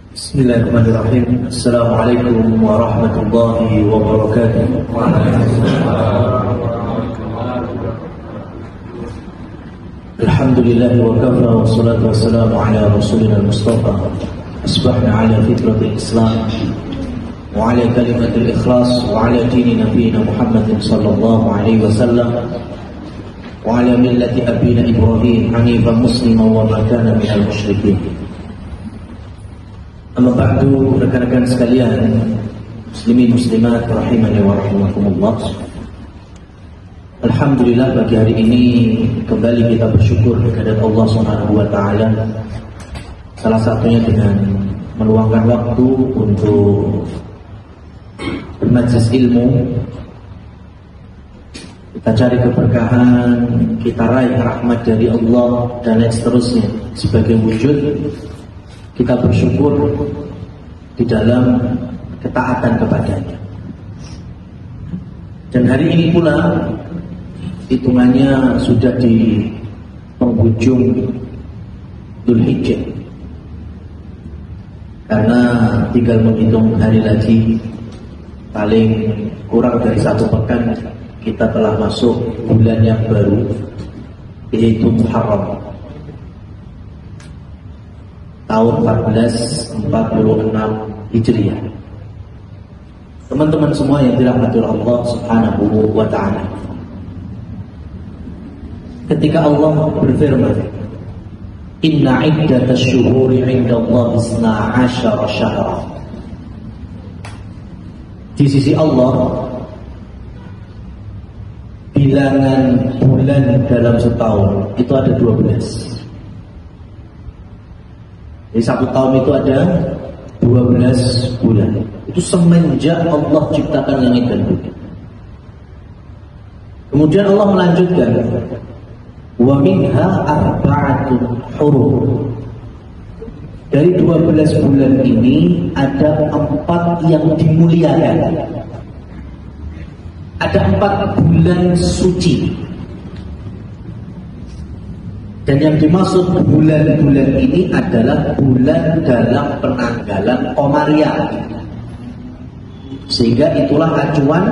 Bismillahirrahmanirrahim. Assalamualaikum warahmatullahi wabarakatuh. Alhamdulillah wa kafa wa salatu wassalamu ala rasulina al-mustafa. Asbahna ala fitratil islam wa ala kalimatil ikhlas wa ala dini nabiyina Muhammadin sallallahu alaihi wasallam wa ala millati abina Ibrahim hanifan musliman wa ma kana minal musyrikin. Amma ba'du, rekan-rekan sekalian, muslimin muslimat rahimani wa rahimakumullah. Alhamdulillah, pagi hari ini kembali kita bersyukur kepada Allah Subhanahu wa taala. Salah satunya dengan meluangkan waktu untuk bermajlis ilmu. Kita cari keberkahan, kita raih rahmat dari Allah dan lain seterusnya. Sebagai wujud kita bersyukur di dalam ketaatan kepadanya. Dan hari ini pula hitungannya sudah di penghujung Dzulhijjah, karena tinggal menghitung hari lagi, paling kurang dari 1 pekan kita telah masuk bulan yang baru, yaitu Muharram tahun 1446 Hijriah. Teman-teman semua yang dirahmati Allah Subhanahu wa taala, ketika Allah berfirman, "Inna 'iddatash syuhuri 'indallahi 12 syahra." Di sisi Allah, bilangan bulan dalam setahun itu ada 12. Di 1 tahun itu ada 12 bulan. Itu semenjak Allah ciptakan langit dan bumi. Kemudian Allah melanjutkan, wa minha arba'atun hurum. Dari 12 bulan ini ada 4 yang dimuliakan. Ada 4 bulan suci. Dan yang dimaksud bulan-bulan ini adalah bulan dalam penanggalan Qamariyah. Sehingga itulah acuan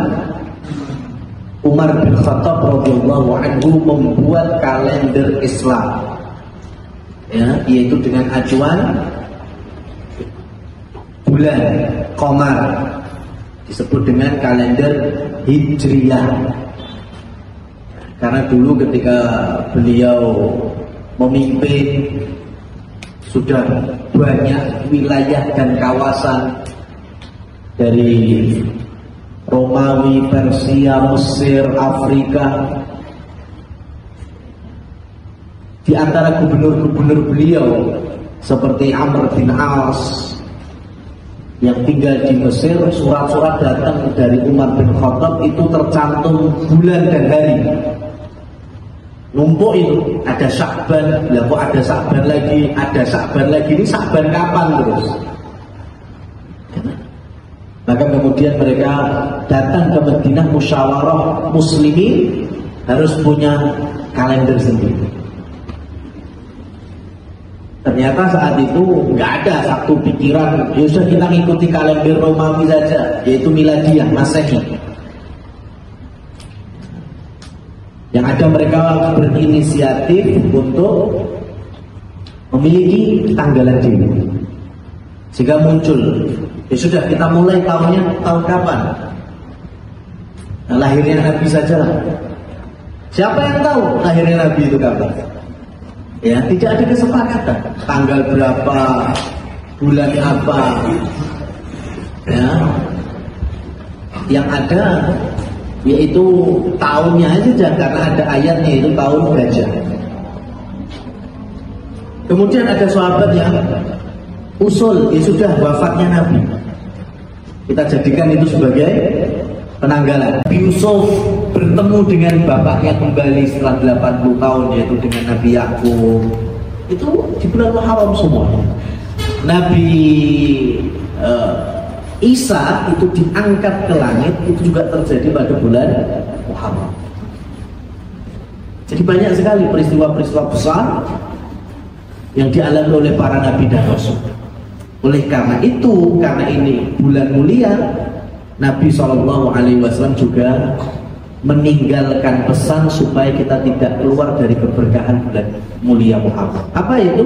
Umar bin Khattab radhiyallahu anhu membuat kalender Islam, ya, yaitu dengan acuan bulan Qamar, disebut dengan kalender Hijriyah. Karena dulu ketika beliau memimpin, sudah banyak wilayah dan kawasan dari Romawi, Persia, Mesir, Afrika. Di antara gubernur-gubernur beliau seperti Amr bin As yang tinggal di Mesir, surat-surat datang dari Umar bin Khattab itu tercantum bulan dan hari. Numpuk itu, ada Sya'ban, ya kok ada Sya'ban lagi, ada Sya'ban lagi, ini Sya'ban kapan terus? Maka kemudian mereka datang ke Madinah, musyawarah muslimin harus punya kalender sendiri. Ternyata saat itu nggak ada satu pikiran, ya sudah kita ngikuti kalender Romawi saja, yaitu Miladiyah, Masehi. Yang ada mereka berinisiatif untuk memiliki tanggalan diri, sehingga muncul, ya sudah kita mulai tahun kapan? Nah, lahirnya Nabi saja lah. Siapa yang tahu lahirnya Nabi itu kapan? Ya, tidak ada kesepakatan. Tanggal berapa, bulan apa? Ya, yang ada yaitu tahunnya saja, karena ada ayatnya itu tahun gajah. Kemudian ada sahabat yang usul, ya sudah wafatnya Nabi, kita jadikan itu sebagai penanggalan. Nabi Yusuf bertemu dengan bapaknya kembali setelah 80 tahun, yaitu dengan Nabi Yakub. Itu di bulan Muharram semuanya. Nabi Isa itu diangkat ke langit, itu juga terjadi pada bulan Muharram. Jadi banyak sekali peristiwa-peristiwa besar yang dialami oleh para nabi dan rasul. Oleh karena itu, karena ini bulan mulia, Nabi SAW juga meninggalkan pesan supaya kita tidak keluar dari keberkahan bulan mulia Muharram. Apa itu?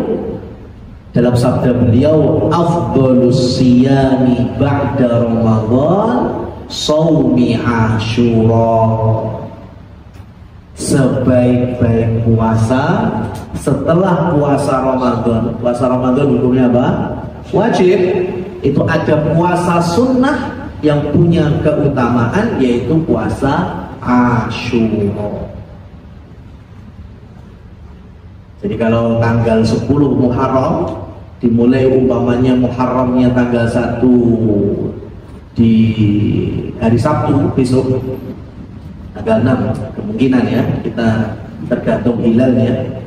Dalam sabda beliau, afdhalus siyami ba'da Ramadan shaumi Asyura. Sebaik-baik puasa setelah puasa Ramadan. Puasa Ramadan hukumnya apa? Wajib. Itu ada puasa sunnah yang punya keutamaan, yaitu puasa Asyura. Jadi kalau tanggal 10 Muharram dimulai, umpamanya Muharramnya tanggal 1 di hari Sabtu besok, tanggal 6 kemungkinan ya, kita tergantung hilalnya.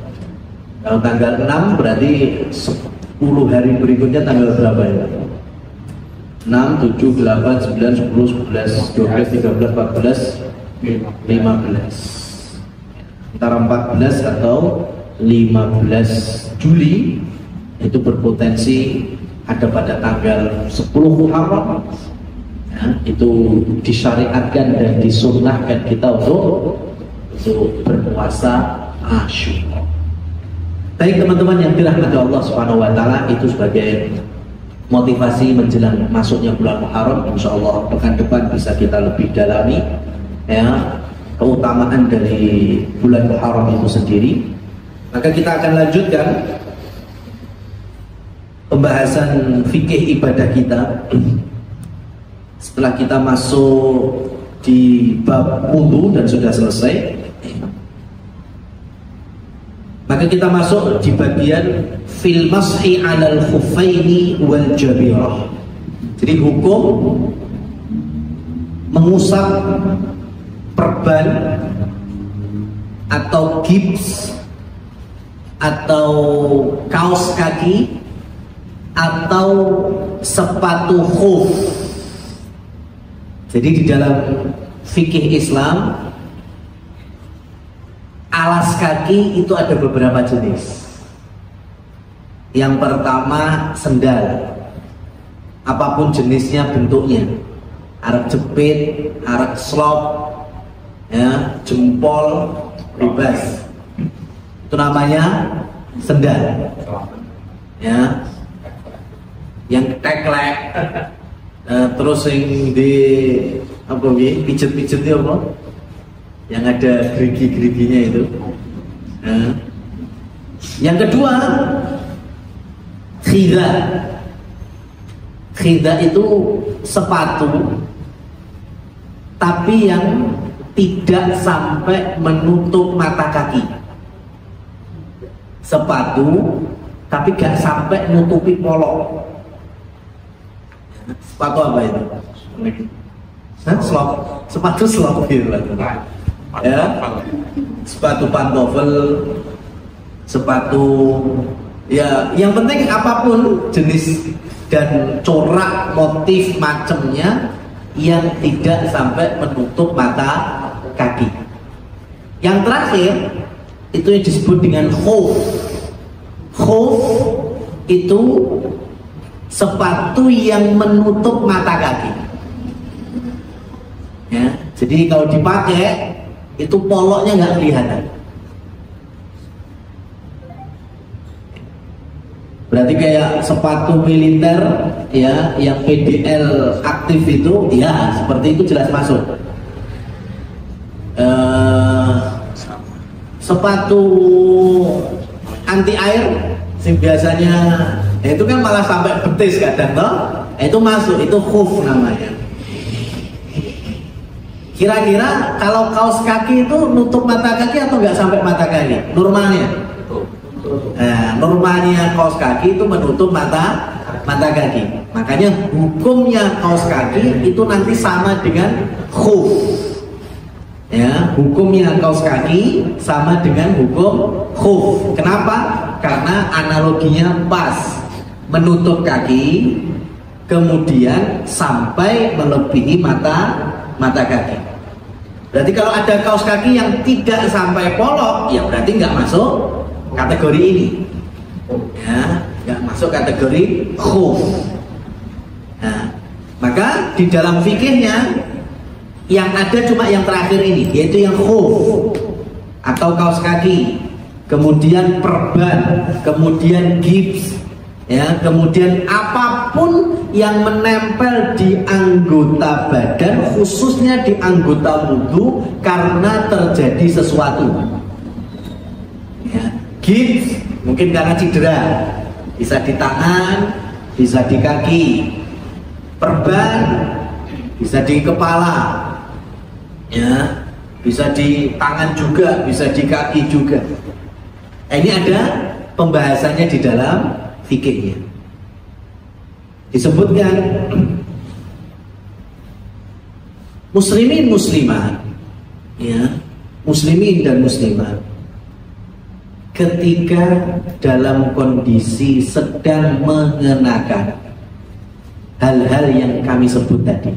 Kalau tanggal 6 berarti 10 hari berikutnya tanggal berapa ya? 6, 7, 8, 9, 10, 11, 12, 13, 14, 15. Antara 14 atau 15 Juli itu berpotensi ada pada tanggal 10 Muharram ya, itu disyariatkan dan disunnahkan kita untuk berpuasa Asyura. Baik teman-teman yang dirahmati Allah Subhanahu wa taala, itu sebagai motivasi menjelang masuknya bulan Muharram. Insyaallah pekan depan bisa kita lebih dalami ya keutamaan dari bulan Muharram itu sendiri. Maka kita akan lanjutkan pembahasan fikih ibadah kita. Setelah kita masuk di bab wudu dan sudah selesai, maka kita masuk di bagian fil mashi 'alal khuffaini wal jabirah. Jadi hukum mengusap perban atau gips atau kaos kaki atau sepatu khuf. Jadi di dalam fikih Islam, alas kaki itu ada beberapa jenis. Yang pertama sendal, apapun jenisnya bentuknya, arak jepit, arak slop, ya, jempol, bebas. Itu namanya sendal. Ya, yang teklek, terus yang di apa pijet-pijet itu apa? Yang ada gerigi-geriginya itu. Nah. Yang kedua, khidha. Khidha itu sepatu, tapi yang tidak sampai menutup mata kaki. Sepatu, tapi gak sampai nutupi polok. Sepatu apa itu? Slop. Sepatu slop gitu ya, sepatu pantofel, sepatu ya, yang penting apapun jenis dan corak motif macamnya yang tidak sampai menutup mata kaki. Yang terakhir itu yang disebut dengan khuf. Khuf itu sepatu yang menutup mata kaki ya, jadi kalau dipakai itu poloknya nggak kelihatan. Berarti kayak sepatu militer ya, yang PDL aktif itu ya, seperti itu jelas masuk. Sepatu anti air sing biasanya ya, itu kan malah sampai betis kadang toh, itu masuk, itu khuf namanya. Kira-kira kalau kaos kaki itu nutup mata kaki atau nggak sampai mata kaki? Normalnya? Nah, normalnya kaos kaki itu menutup mata kaki. Makanya hukumnya kaos kaki itu nanti sama dengan khuf. Ya, hukumnya kaos kaki sama dengan hukum khuf. Kenapa? Karena analoginya pas, menutup kaki, kemudian sampai melebihi mata kaki. Berarti kalau ada kaos kaki yang tidak sampai polok, ya berarti nggak masuk kategori ini. Ya, nggak masuk kategori khuf. Nah, maka di dalam fikihnya yang ada cuma yang terakhir ini, yaitu yang khuf atau kaos kaki, kemudian perban, kemudian gips, ya, kemudian apapun yang menempel di anggota badan, khususnya di anggota wudhu karena terjadi sesuatu. Ya, gips mungkin karena cedera, bisa di tangan, bisa di kaki. Perban bisa di kepala, ya, bisa di tangan juga, bisa di kaki juga. Ini ada pembahasannya di dalam fikihnya. Disebutkan muslimin muslimat, ya, muslimin dan muslimat ketika dalam kondisi sedang mengenakan hal-hal yang kami sebut tadi,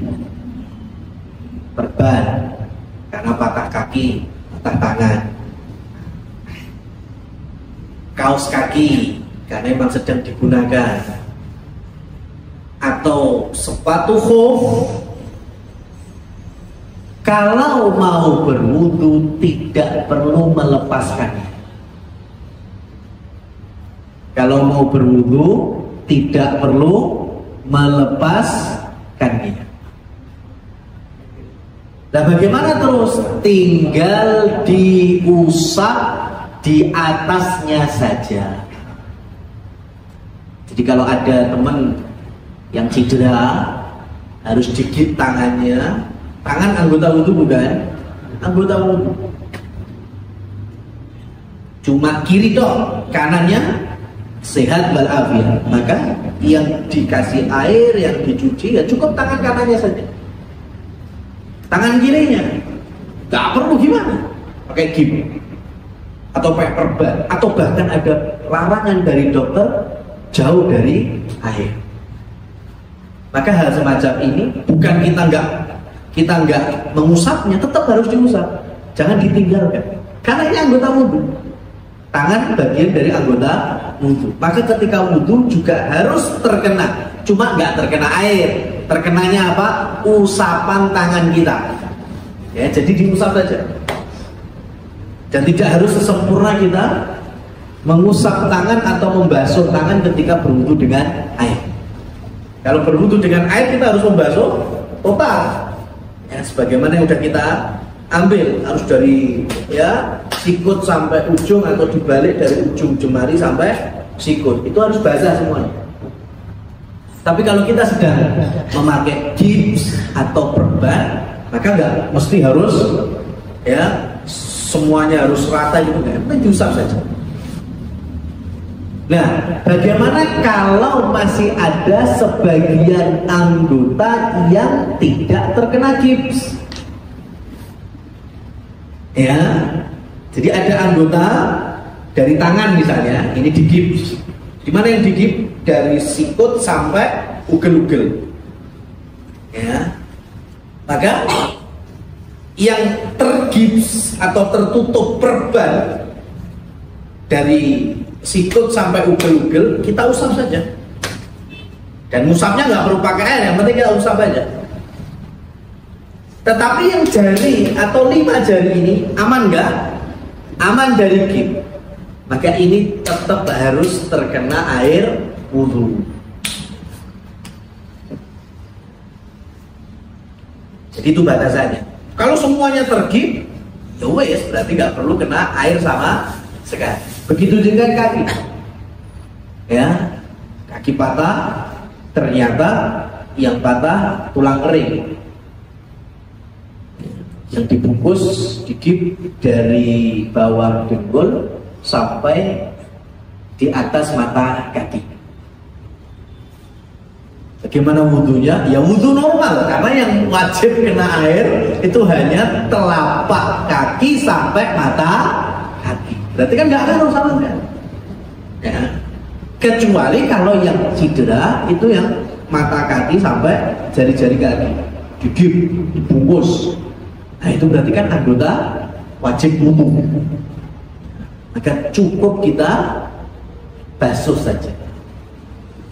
perban karena patah kaki, patah tangan, kaos kaki karena memang sedang digunakan, atau sepatu khuf, kalau mau berwudu tidak perlu melepaskannya. Kalau mau berwudu tidak perlu melepaskannya. Nah, bagaimana terus? Tinggal diusap di atasnya saja. Jadi kalau ada teman yang cedera harus digigit tangannya, tangan anggota wudhu bukan? Anggota wudhu. Cuma kiri toh, kanannya sehat walafiat, maka yang dikasih air, yang dicuci ya cukup tangan kanannya saja. Tangan kirinya nggak perlu gimana, pakai gip atau pakai perban, atau bahkan ada larangan dari dokter jauh dari air. Maka hal semacam ini bukan kita nggak mengusapnya, tetap harus diusap, jangan ditinggalkan, karena ini anggota wudhu. Tangan bagian dari anggota wudhu. Maka ketika wudhu juga harus terkena, cuma nggak terkena air. Terkenanya apa? Usapan tangan kita. Ya, jadi diusap saja. Dan tidak harus sesempurna kita mengusap tangan atau membasuh tangan ketika berwudhu dengan air. Kalau berwudhu dengan air kita harus membasuh total. Ya, sebagaimana yang sudah kita ambil, harus dari ya sikut sampai ujung atau dibalik dari ujung jemari sampai sikut, itu harus basah semuanya. Tapi kalau kita sedang memakai gips atau perban, maka nggak mesti harus ya semuanya harus rata gitu, nggak, diusap saja. Nah, bagaimana kalau masih ada sebagian anggota yang tidak terkena gips? Ya, jadi ada anggota dari tangan misalnya, ini digips. Di mana yang digips? Dari sikut sampai ugel-ugel. Ya, maka yang tergips atau tertutup perban dari sikut sampai ugel-ugel kita usap saja. Dan usapnya nggak perlu pakai air, yang penting kita usap aja. Tetapi yang jari atau 5 jari ini aman nggak? Aman dari gips. Maka ini tetap harus terkena air wudhu. Jadi itu batasannya. Kalau semuanya tergips, ya wes, berarti nggak perlu kena air sama sekali. Begitu dengan kaki. Ya, kaki patah, ternyata yang patah tulang kering. Yang dibungkus digigit dari bawah dengkul sampai di atas mata kaki. Bagaimana wudhunya? Ya wudhu normal, karena yang wajib kena air itu hanya telapak kaki sampai mata kaki. Berarti kan nggak ngaruh sama sekali. Ya. Kecuali kalau yang cedera itu yang mata kaki sampai jari-jari kaki digigit, dibungkus. Nah itu berarti kan anggota wajib wudhu. Maka cukup kita basuh saja.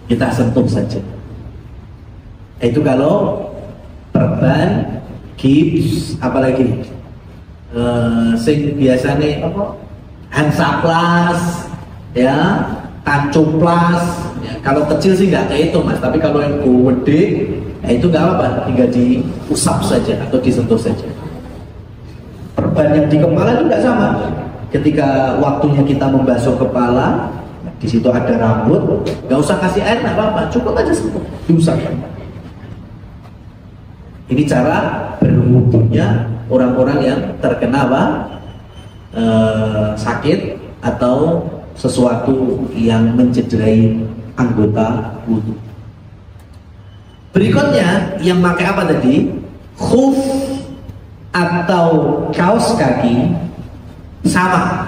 kita sentuh saja. Itu kalau perban, gips, apalagi sing biasanya apa? Hansaplas, ya, tancuplas. Ya, kalau kecil sih nggak kayak itu mas, tapi kalau yang gede, ya itu nggak apa-apa, tinggal diusap saja atau disentuh saja. Perban yang di kepala juga sama. Ketika waktunya kita membasuh kepala, di situ ada rambut, nggak usah kasih air, nggak apa-apa, cukup aja sentuh, diusap. Ini cara berwudunya orang-orang yang terkena apa? Sakit atau sesuatu yang mencederai anggota wudu. Berikutnya yang pakai apa tadi? Khuf atau kaos kaki sama.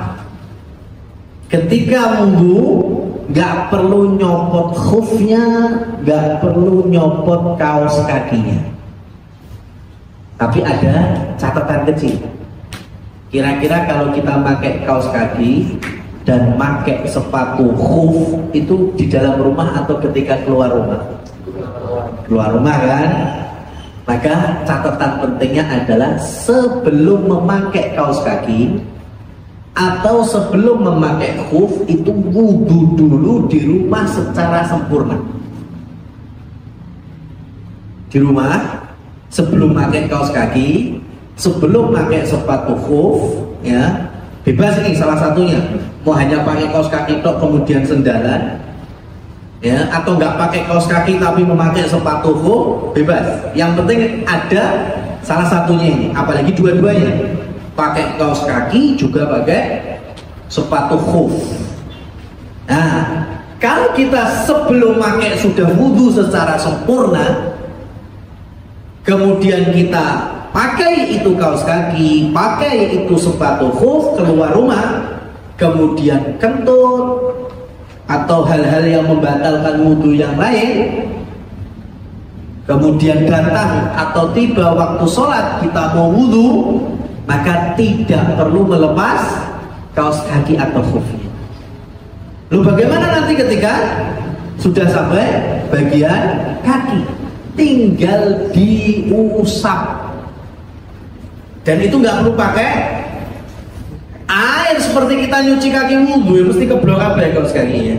Ketika wudu nggak perlu nyopot khufnya, nggak perlu nyopot kaos kakinya. Tapi ada catatan kecil. Kira-kira kalau kita pakai kaos kaki dan pakai sepatu khuf itu di dalam rumah atau ketika keluar rumah? Keluar rumah kan? Maka catatan pentingnya adalah sebelum memakai kaos kaki atau sebelum memakai khuf itu wudu dulu di rumah secara sempurna. Di rumah sebelum pakai kaos kaki, sebelum pakai sepatu khuf, ya bebas ini salah satunya. Mau hanya pakai kaos kaki tok kemudian sendalan, ya, atau nggak pakai kaos kaki tapi memakai sepatu khuf, bebas. Yang penting ada salah satunya ini, apalagi dua-duanya. Pakai kaos kaki juga pakai sepatu khuf. Nah, kalau kita sebelum pakai sudah wudu secara sempurna, kemudian kita pakai itu kaos kaki, pakai itu sepatu khuf, keluar rumah, kemudian kentut atau hal-hal yang membatalkan wudu yang lain, kemudian datang atau tiba waktu sholat kita mau wudu, maka tidak perlu melepas kaos kaki atau khufnya. Lalu bagaimana nanti ketika sudah sampai bagian kaki? Tinggal diusap, dan itu nggak perlu pakai air seperti kita nyuci kaki wudu, ya mesti keblok apa ya kaos kakinya,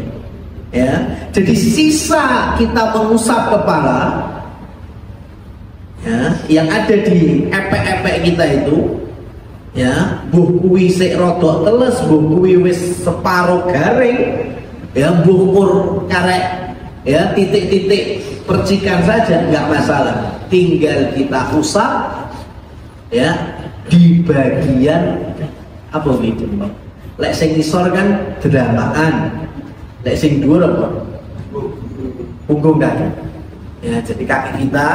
ya. Jadi sisa kita mengusap kepala, ya, yang ada di epek-epek kita itu, ya, buh kuwi sik rodok teles, buh kuwi wis separo garing, ya, buh kur karek, ya, titik-titik percikan saja nggak masalah, tinggal kita usap, ya, di bagian apa gitu, lek sing ngisor kan dramaan, lek sing dhuwur apa punggung kaki, ya. Jadi kaki kita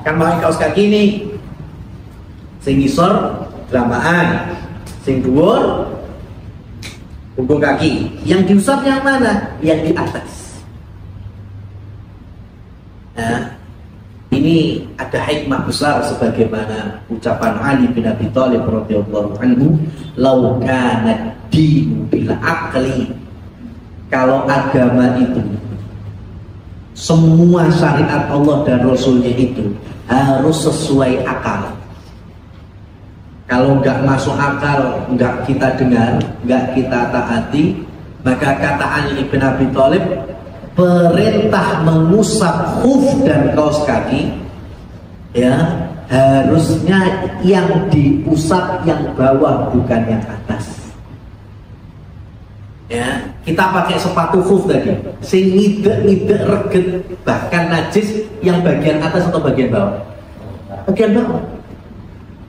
kan pakai kaos kaki ini, sing ngisor dramaan, sing dhuwur punggung kaki. Yang diusap yang mana? Yang di atas. Nah, ini ada hikmah besar sebagaimana ucapan Ali bin Abi Thalib radhiyallahu anhu, "Lau kana dinu bil aqli." Kalau agama itu semua syariat Allah dan Rasulnya itu harus sesuai akal. Kalau nggak masuk akal, nggak kita dengar, nggak kita taati, maka kata Ali bin Abi Thalib, perintah mengusap khuf dan kaos kaki, ya, harusnya yang diusap yang bawah bukan yang atas. Ya, kita pakai sepatu khuf tadi, sing ngidek reget bahkan najis yang bagian atas atau bagian bawah? Bagian bawah.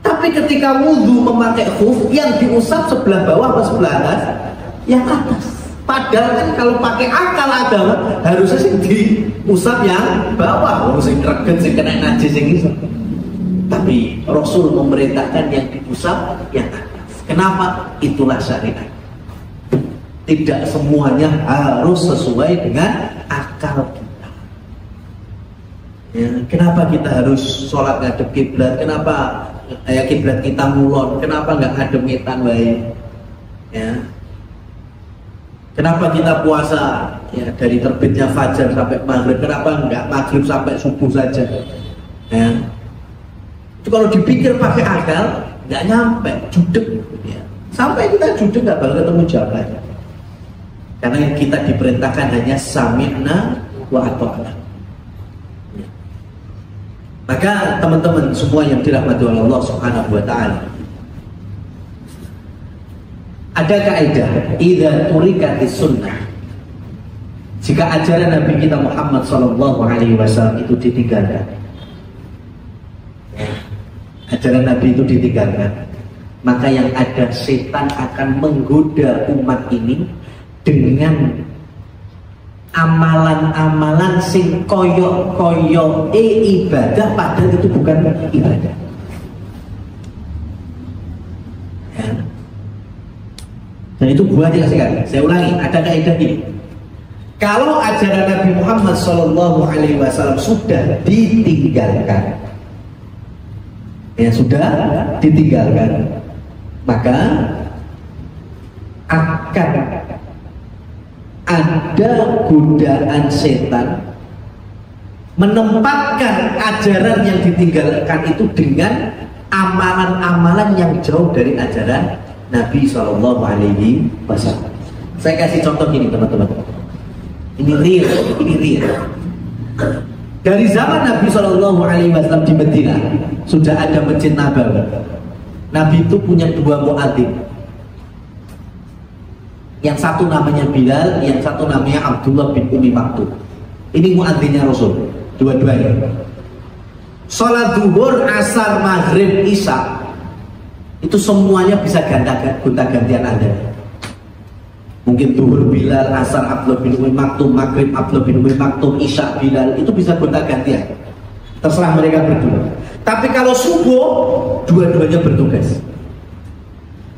Tapi ketika wudu memakai khuf, yang diusap sebelah bawah atau sebelah atas? Yang atas. Padahal kan kalau pakai akal agama harusnya sih diusap yang bawah, sing reget, sing kena najis sing iso. Tapi Rasul memerintahkan yang diusap yang atas. Kenapa? Itulah syariat. Tidak semuanya harus sesuai dengan akal kita. Ya, kenapa kita harus sholat ngadep kiblat? Kenapa kiblat kita ngulon? Kenapa nggak ngadep ngetan wae? Ya. Kenapa kita puasa ya dari terbitnya fajar sampai maghrib? Kenapa enggak maghrib sampai subuh saja? Ya. Itu kalau dipikir pakai akal nggak nyampe, judek. Ya. Sampai kita judek nggak bakal ketemu jawabannya. Karena kita diperintahkan hanya sami'na wa ata'na. Ya. Maka teman-teman semua yang dirahmati oleh Allah Subhanahu wa taala, ada kaidah idza turikatis sunnah, jika ajaran Nabi kita Muhammad SAW itu ditinggalkan, ajaran Nabi itu ditinggalkan, maka yang ada setan akan menggoda umat ini dengan amalan-amalan sing koyo ibadah, padahal itu bukan ibadah. Ya. Dan itu buahnya sekali. Saya ulangi, ada kaidah ini. Kalau ajaran Nabi Muhammad SAW sudah ditinggalkan, ya sudah ditinggalkan, maka akan ada godaan setan menempatkan ajaran yang ditinggalkan itu dengan amalan-amalan yang jauh dari ajaran Nabi SAW. Saya kasih contoh gini teman-teman, ini real. Dari zaman Nabi SAW di Medina sudah ada Masjid Nabawi. Nabi itu punya 2 muadzin. Yang satu namanya Bilal, yang satu namanya Abdullah bin Umi Maktum. Ini muadzinnya Rasul, dua-duanya. Sholat zuhur, asar, maghrib, isya, itu semuanya bisa gonta-gantian ada. Mungkin zuhur Bilal, asar Abdullah bin Umi Maktum, maghrib Abdullah bin Umi Maktum, isya Bilal, itu bisa gonta-gantian. Terserah mereka berdua. Tapi kalau subuh, dua-duanya bertugas.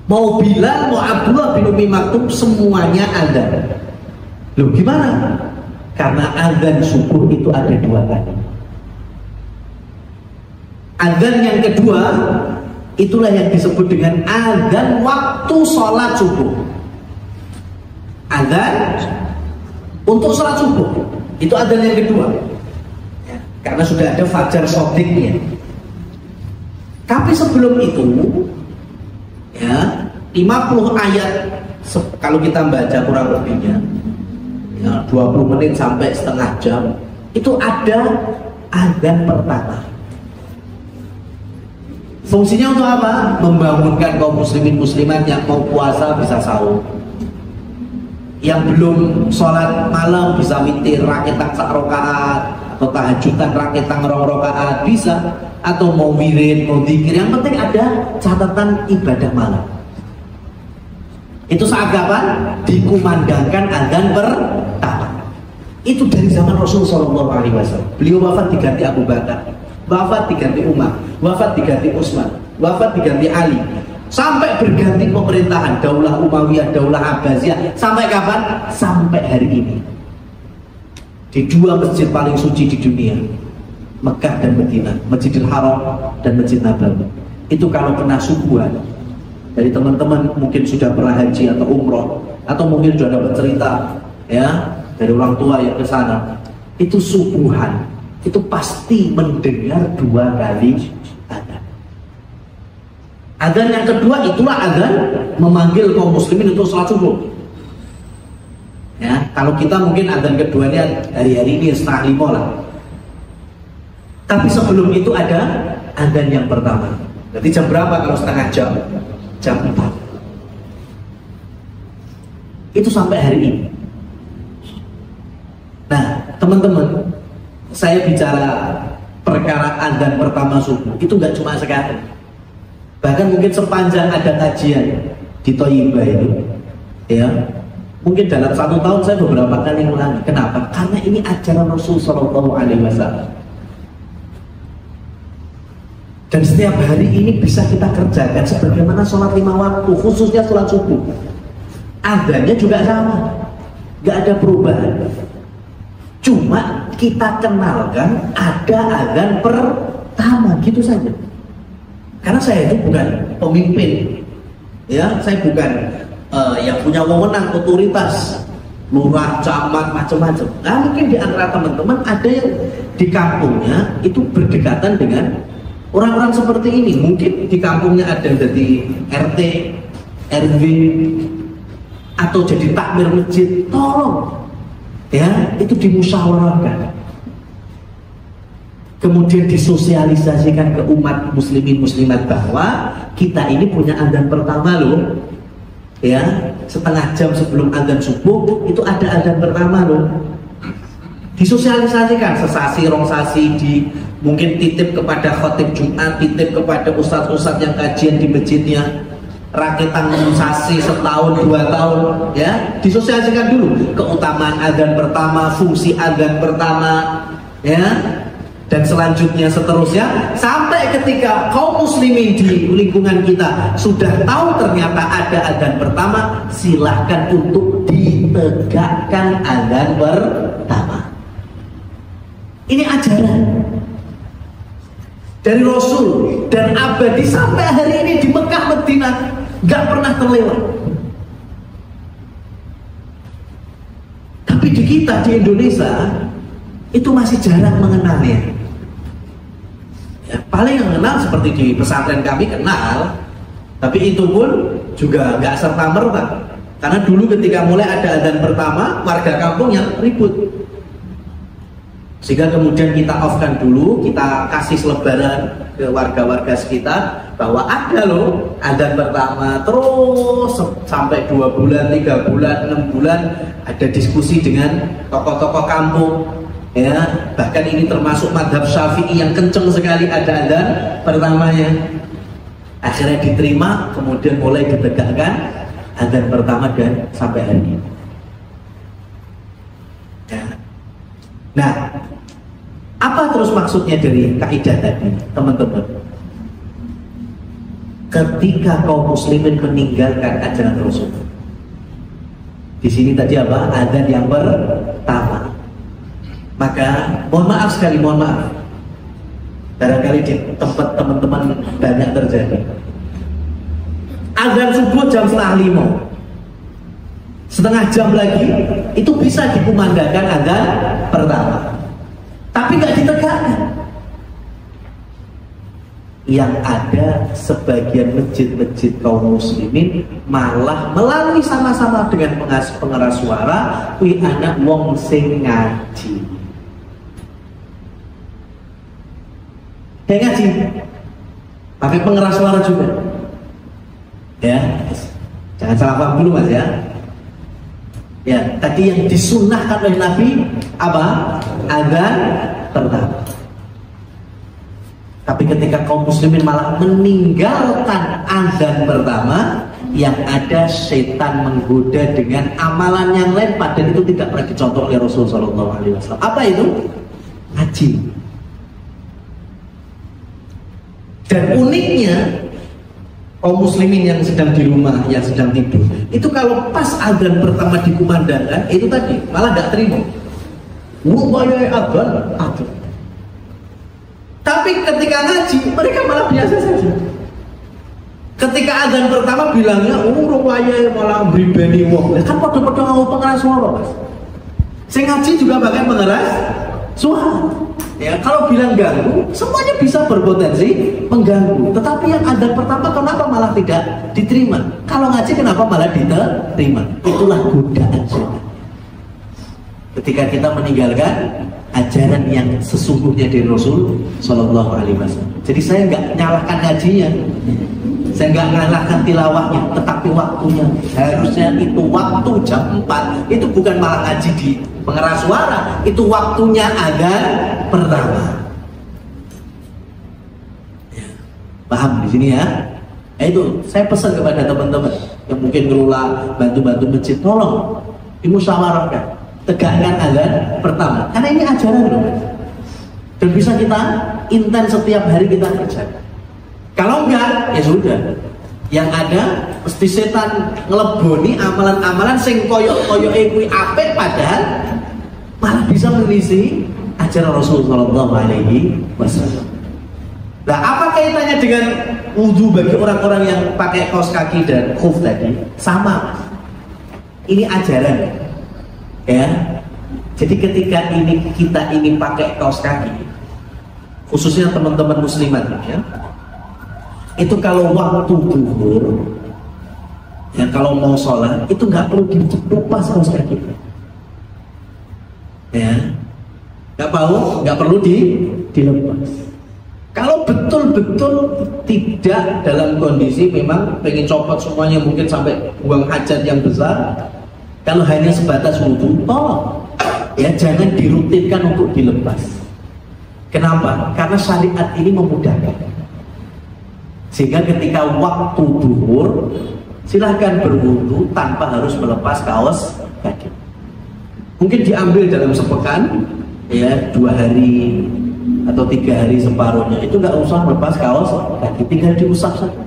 Mau Bilal, mau Abdullah bin Umi Maktum, semuanya ada. Loh gimana? Karena azan subuh itu ada 2 kali. Azan yang kedua, itulah yang disebut dengan azan waktu sholat subuh. Azan untuk sholat subuh, itu azan yang kedua. Ya, karena sudah ada fajar shadiknya. Tapi sebelum itu, ya 50 ayat kalau kita baca kurang lebihnya, ya 20 menit sampai setengah jam, itu ada azan pertama. Fungsinya untuk apa? Membangunkan kaum muslimin muslimat yang mau puasa bisa sahur, yang belum sholat malam bisa witir raketang sak rakaat, atau tahajudan raketang 2 rakaat bisa, atau mau wirid, mau dzikir, yang penting ada catatan ibadah malam. Itu saat kapan? Dikumandangkan azan pertama. Itu dari zaman Rasul SAW. Beliau wafat diganti Abu Bakar, wafat diganti Umar, wafat diganti Utsman, wafat diganti Ali, sampai berganti pemerintahan, Daulah Umayyah, Daulah Abbasiyah, sampai kapan? Sampai hari ini. Di 2 masjid paling suci di dunia, Mekah dan Madinah, Masjidil Haram dan Masjid Nabawi. Itu kalau kena subuhan, dari teman-teman mungkin sudah pernah haji atau umroh, atau mungkin sudah dapat cerita ya dari orang tua yang ke sana, itu subuhan itu pasti mendengar 2 kali azan. Azan yang kedua itulah azan memanggil kaum muslimin untuk sholat subuh. Ya, kalau kita mungkin azan keduanya hari-hari ini 4:30 lah. Tapi sebelum itu ada azan yang pertama. Jadi jam berapa kalau setengah jam? Jam 4. Itu sampai hari ini. Nah, teman-teman, saya bicara perkara azan pertama subuh itu nggak cuma sekali. Bahkan mungkin sepanjang ada kajian di Thayyibah itu, ya, mungkin dalam 1 tahun saya beberapa kali ngulangi. Kenapa? Karena ini ajaran Rasul SAW. Dan setiap hari ini bisa kita kerjakan sebagaimana sholat 5 waktu, khususnya sholat subuh. Azannya juga sama, nggak ada perubahan. Cuma kita kenalkan ada azan pertama, gitu saja. Karena saya itu bukan pemimpin, ya, saya bukan yang punya wewenang, otoritas, lurah, camat, macam-macam. Nah, mungkin di antara teman-teman ada yang di kampungnya itu berdekatan dengan orang-orang seperti ini. Mungkin di kampungnya ada dari RT, RW, atau jadi takmir masjid. Tolong, ya, itu dimusyawarahkan. Kemudian disosialisasikan ke umat muslimin muslimat bahwa kita ini punya adzan pertama loh, ya, setengah jam sebelum adzan subuh itu ada adzan pertama loh. Disosialisasikan sesasi rong sasi, di mungkin titip kepada khotib Jumat, titip kepada ustadz-ustadz yang kajian di masjidnya, rakitan sasi setahun 2 tahun, ya, disosialisasikan dulu keutamaan adzan pertama, fungsi adzan pertama, ya. Dan selanjutnya seterusnya sampai ketika kaum muslimin di lingkungan kita sudah tahu ternyata ada adzan pertama, silahkan untuk ditegakkan adzan pertama. Ini ajaran dari Rasul dan abadi sampai hari ini di Mekah Madinah nggak pernah terlewat. Tapi di kita di Indonesia itu masih jarang mengenalnya. Ya, paling yang kenal seperti di pesantren kami kenal, tapi itu pun juga nggak serta merta. Karena dulu ketika mulai ada adzan pertama, warga kampung yang ribut, sehingga kemudian kita off-kan dulu, kita kasih selebaran ke warga-warga sekitar bahwa ada loh adzan pertama, terus sampai 2 bulan, 3 bulan, 6 bulan ada diskusi dengan tokoh-tokoh kampung. Ya, bahkan ini termasuk madhab Syafi'i yang kenceng sekali ada adzan pertamanya. Akhirnya diterima, kemudian mulai ditegakkan adzan pertama dan sampai hari ini. Ya. Nah, apa terus maksudnya dari kaidah tadi, teman-teman? Ketika kaum muslimin meninggalkan ajaran Rasul, di sini tadi apa? Adzan yang pertama. Maka mohon maaf sekali, mohon maaf, barangkali di tempat teman-teman banyak terjadi. Adzan subuh jam 4:30, setengah jam lagi itu bisa dikumandangkan adzan pertama, tapi nggak ditegakkan. Yang ada sebagian masjid-masjid kaum muslimin malah melalui sama-sama dengan pengeras suara, kuwi anak wong sing ngaji. Kayak ngaji, pakai pengeras suara juga, ya. Jangan salah paham dulu mas ya. Ya, tadi yang disunnahkan oleh Nabi apa? Adzan pertama. Tapi ketika kaum muslimin malah meninggalkan adzan pertama, yang ada setan menggoda dengan amalan yang lain, padahal itu tidak pernah dicontoh oleh Rasulullah SAW. Apa itu? Ngaji. Dan uniknya kaum muslimin yang sedang di rumah, yang sedang tidur, itu kalau pas adzan pertama dikumandangkan, itu tadi malah nggak terima. Wahai adzan, adzan. Tapi ketika ngaji, mereka malah biasa saja. Ketika adzan pertama bilangnya, urung wayai malah bribeni wong. Kan pada-pada ngomong pengeras suara, mas. Saya ngaji juga pakai pengeras suara. Ya, kalau bilang ganggu, semuanya bisa berpotensi mengganggu. Tetapi yang adzan pertama kenapa malah tidak diterima? Kalau ngaji kenapa malah diterima? Itulah godaan setan. Ketika kita meninggalkan ajaran yang sesungguhnya dari Rasul Shallallahu Alaihi Wasallam. Jadi saya nggak nyalahkan ngajinya, saya nggak nyalahkan tilawahnya, tetapi waktunya harusnya itu waktu jam 4 itu bukan malah ngaji di pengeras suara, itu waktunya adzan pertama. Ya, paham di sini ya? Itu saya pesan kepada teman-teman yang mungkin ngelola bantu-bantu masjid, tolong dimusyawarahkan. Tegakkan adzan pertama, karena ini ajaran loh, dan bisa kita intens setiap hari kita kerjakan. Kalau enggak, ya sudah. Yang ada mesti setan ngeleboni amalan-amalan sing koyok-koyoke kuwi apik, padahal malah bisa menyelisih ajaran Rasulullah SAW. Nah, apa kaitannya dengan wudhu bagi orang-orang yang pakai kaos kaki dan khuf tadi? Sama. Ini ajaran. Ya. Jadi ketika kita ini pakai kaos kaki, khususnya teman-teman muslimat ya, itu kalau waktu zuhur, ya kalau mau sholat itu nggak perlu dilepas kaos kaki, ya nggak perlu dilepas. Kalau betul-betul tidak dalam kondisi memang pengen copot semuanya, mungkin sampai buang hajat yang besar, kalau hanya sebatas wudhu, ya jangan dirutinkan untuk dilepas. Kenapa? Karena syariat ini memudahkan. Sehingga ketika waktu zuhur, silahkan berwudu tanpa harus melepas kaos kaki. Mungkin diambil dalam sepekan, ya 2 hari atau 3 hari separuhnya, itu nggak usah melepas kaos kaki, tinggal diusap saja.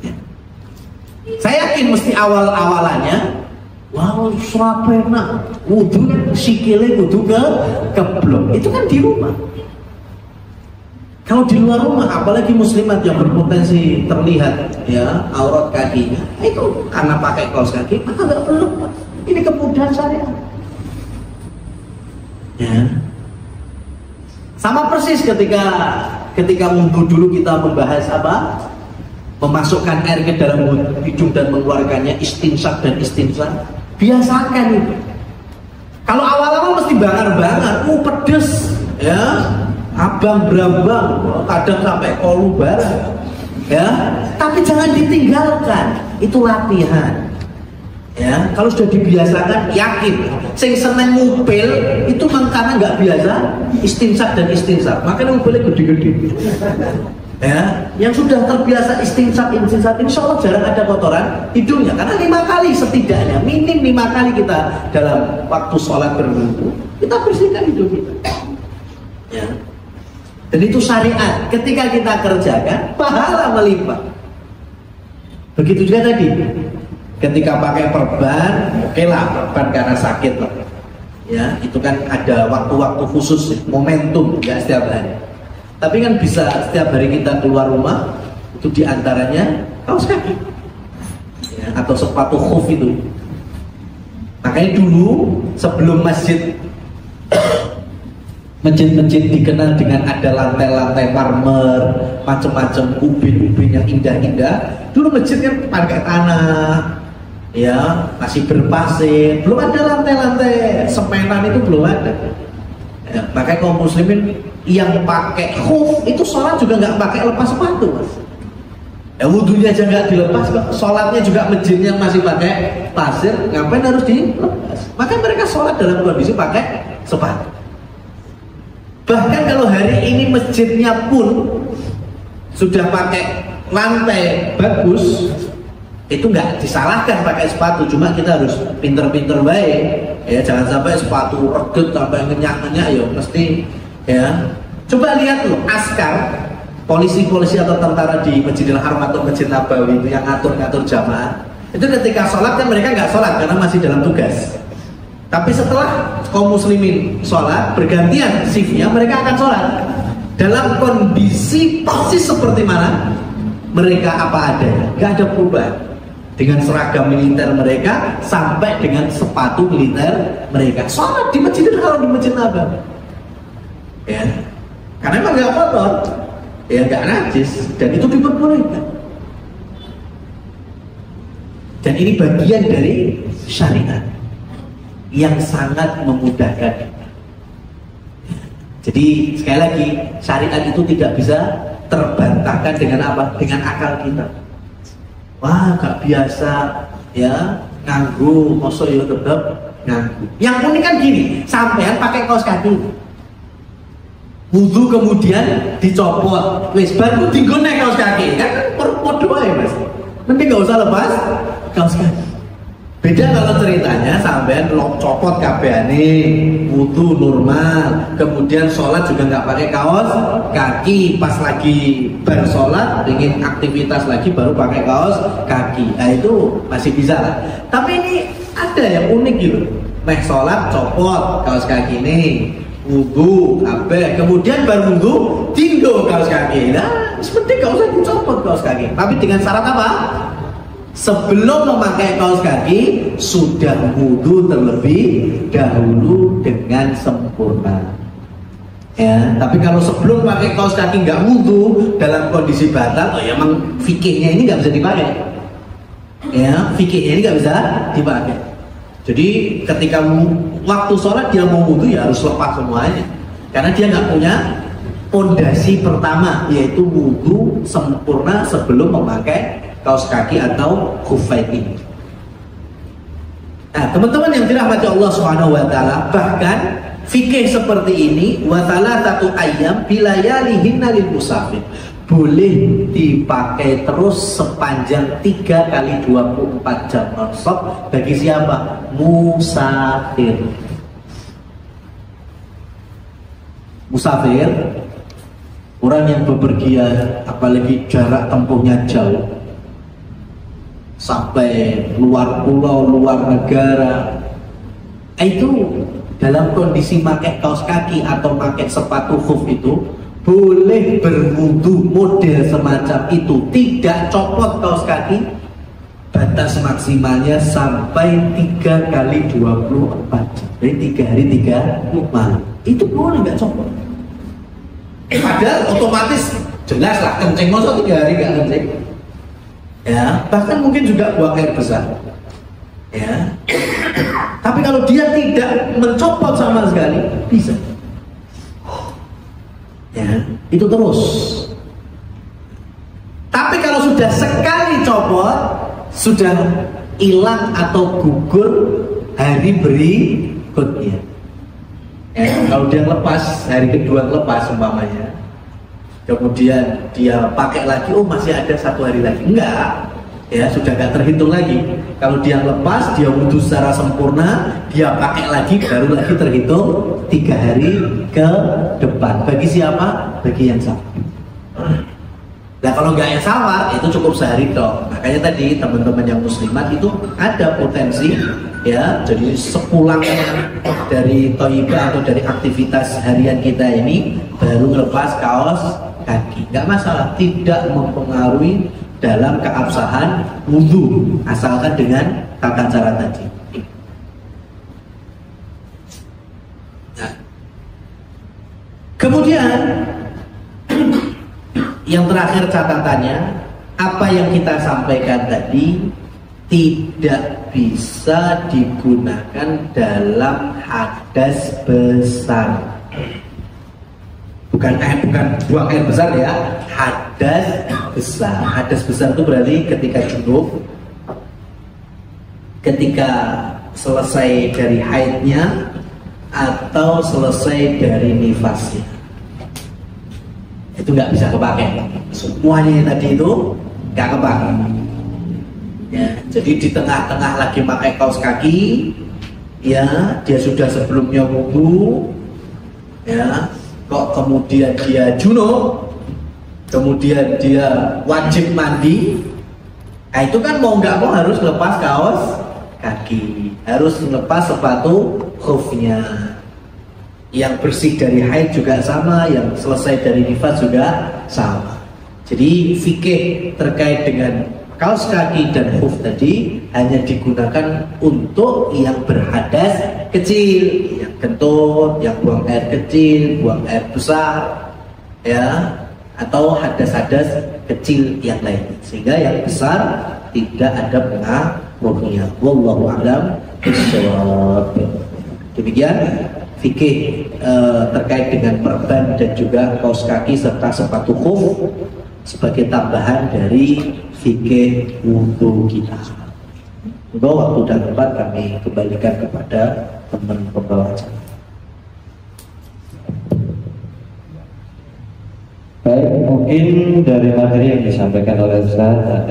Ya. Saya yakin mesti awal-awalannya, wow, serapena, wudu sikile wudu ke blok, itu kan di rumah. Kalau di luar rumah, apalagi muslimat yang berpotensi terlihat ya aurat kakinya, itu karena pakai kaos kaki, maka nggak perlu. Ini kemudahan syariat. Ya. Sama persis ketika wudu dulu kita membahas apa? Memasukkan air ke dalam hidung dan mengeluarkannya, istinsyak dan istinsyak. Biasakan itu. Kalau awal-awal mesti bangar-bangar, pedes, ya, abang berambang, kadang sampai kolu barang, ya. Tapi jangan ditinggalkan, itu latihan. Ya, kalau sudah dibiasakan, yakin. Sing seneng ngupil itu karena nggak biasa istinsyak dan istinsyak, makanya ngupilnya gede-gede. Ya, yang sudah terbiasa istinsyak, insya Allah jarang ada kotoran hidungnya, karena 5 kali setidaknya, minim 5 kali kita dalam waktu sholat berwudu, kita bersihkan hidung kita. Ya. Dan itu syariat. Ketika kita kerjakan, pahala melimpah. Begitu juga tadi. Ketika pakai perban, oke lah, perban karena sakit lah. Ya, itu kan ada waktu-waktu khusus, momentum, ya setiap hari. Tapi kan bisa setiap hari kita keluar rumah, itu diantaranya kaos kaki, ya, atau sepatu khuf itu. Makanya dulu sebelum masjid dikenal dengan ada lantai-lantai marmer, macam-macam ubin-ubin yang indah-indah. Dulu masjidnya pakai tanah, ya masih berpasir, belum ada lantai-lantai semenan, itu belum ada. Ya, makanya kaum muslimin yang pakai khuf itu sholat juga nggak pakai lepas sepatu, mas. Ya wudhunya aja nggak dilepas, sholatnya juga masjidnya masih pakai pasir, ngapain harus dilepas? Makanya mereka sholat dalam kondisi pakai sepatu. Bahkan kalau hari ini masjidnya pun sudah pakai lantai bagus, itu nggak disalahkan pakai sepatu, cuma kita harus pinter-pinter baik, ya jangan sampai sepatu reget sampai ngenyak-ngenyak, ya mesti ya. Coba lihat loh, askar, polisi-polisi atau tentara di Masjidil Haram atau Masjid Nabawi itu yang ngatur-ngatur jamaah, itu ketika sholat kan mereka nggak sholat karena masih dalam tugas. Tapi setelah kaum muslimin sholat, bergantian shiftnya, mereka akan sholat dalam kondisi persis seperti mana mereka apa adanya, nggak ada perubahan. Dengan seragam militer mereka sampai dengan sepatu militer mereka, sholat di Masjidil Haram, di Masjid Nabawi, ya, karena emang nggak kotor, ya nggak najis, dan itu diperbolehkan. Dan ini bagian dari syariat yang sangat memudahkan. Jadi sekali lagi, syariat itu tidak bisa terbantahkan dengan apa? Dengan akal kita. Wah, gak biasa ya nganggu, masa ya tetap nganggu. Yang unik kan gini, sampean pakai kaos kaki, wudu kemudian dicopot, wis baru tinggal naik kaos kaki, kan podo ae mas. Mending gak usah lepas kaos kaki. Beda kalau ceritanya sampean copot kabehane, wudu normal, kemudian sholat juga nggak pakai kaos kaki, pas lagi bar sholat ingin aktivitas lagi baru pakai kaos kaki, nah itu masih bisa lah. Tapi ini ada yang unik gitu, meh sholat copot kaos kaki ini, wudu kabeh, kemudian baru wudu tinggal kaos kaki. Nah seperti nggak usah dicopot kaos kaki, tapi dengan syarat apa? sebelum memakai kaos kaki sudah wudu terlebih dahulu dengan sempurna. Ya, tapi kalau sebelum pakai kaos kaki nggak wudu dalam kondisi batal, oh ya emang fikihnya ini nggak bisa dipakai. Ya, fikihnya ini nggak bisa dipakai. Jadi ketika waktu sholat dia mau wudu ya harus lepas semuanya, karena dia nggak punya pondasi pertama, yaitu wudu sempurna sebelum memakai kaos kaki atau khuffain ini. Nah, teman-teman yang dirahmati Allah Subhanahu wa taala, bahkan fikih seperti ini wa satu ayam bilayalihinna lil musafir boleh dipakai terus sepanjang 3 kali 24 jam non-stop bagi siapa? Musafir. Musafir, orang yang bepergian, apalagi jarak tempuhnya jauh, sampai luar pulau, luar negara, itu dalam kondisi pakai kaos kaki atau pakai sepatu khuf itu boleh berwudu model semacam itu, tidak copot kaos kaki. Batas maksimalnya sampai 3 kali 24 jam, jadi 3 hari 3 malam. Itu boleh nggak copot. Padahal otomatis jelas lah kencing, masa 3 hari nggak kencing. Ya, bahkan mungkin juga buang air besar. Ya. Tapi kalau dia tidak mencopot sama sekali, bisa. Ya, itu terus. Tapi kalau sudah sekali copot, sudah hilang atau gugur hari berikutnya. Ya, kalau dia lepas, hari kedua lepas umpamanya, kemudian dia pakai lagi, oh masih ada 1 hari lagi, enggak, ya sudah nggak terhitung lagi. Kalau dia lepas, dia wudhu secara sempurna, dia pakai lagi, baru lagi terhitung 3 hari ke depan. Bagi siapa? Bagi yang sama. Nah kalau nggak yang sama, itu cukup sehari dong. Makanya tadi teman-teman yang muslimat itu ada potensi, ya, jadi sepulangnya dari Thayyibah atau dari aktivitas harian kita ini baru lepas kaos kaki, nggak masalah, tidak mempengaruhi dalam keabsahan wudhu, asalkan dengan tata cara tadi. Nah, kemudian yang terakhir catatannya, apa yang kita sampaikan tadi tidak bisa digunakan dalam hadas besar. Bukan buang air besar ya, hadas besar. Hadas besar itu berarti ketika junub, ketika selesai dari haidnya atau selesai dari nifasnya, itu nggak bisa kepakai. Semuanya tadi itu nggak kepakai. Ya, jadi di tengah-tengah lagi pakai kaos kaki, ya dia sudah sebelumnya wudu, ya, kok kemudian dia junub, kemudian dia wajib mandi, nah itu kan mau nggak mau harus lepas kaos kaki, harus lepas sepatu khufnya. Yang bersih dari haid juga sama, yang selesai dari nifas juga sama. Jadi fikih terkait dengan kaos kaki dan khuf tadi hanya digunakan untuk yang berhadas kecil, yang kentut, yang buang air kecil, buang air besar, ya, atau hadas-hadas kecil yang lain. Sehingga yang besar tidak ada pengaruhnya. Wallahu a'lam bishawab. Demikian fikih terkait dengan perban dan juga kaos kaki serta sepatu khuf sebagai tambahan dari fikih wudhu kita. Semoga waktu dan tempat kami kembalikan kepada teman pembawa acara. Baik, mungkin dari materi yang disampaikan oleh Ustaz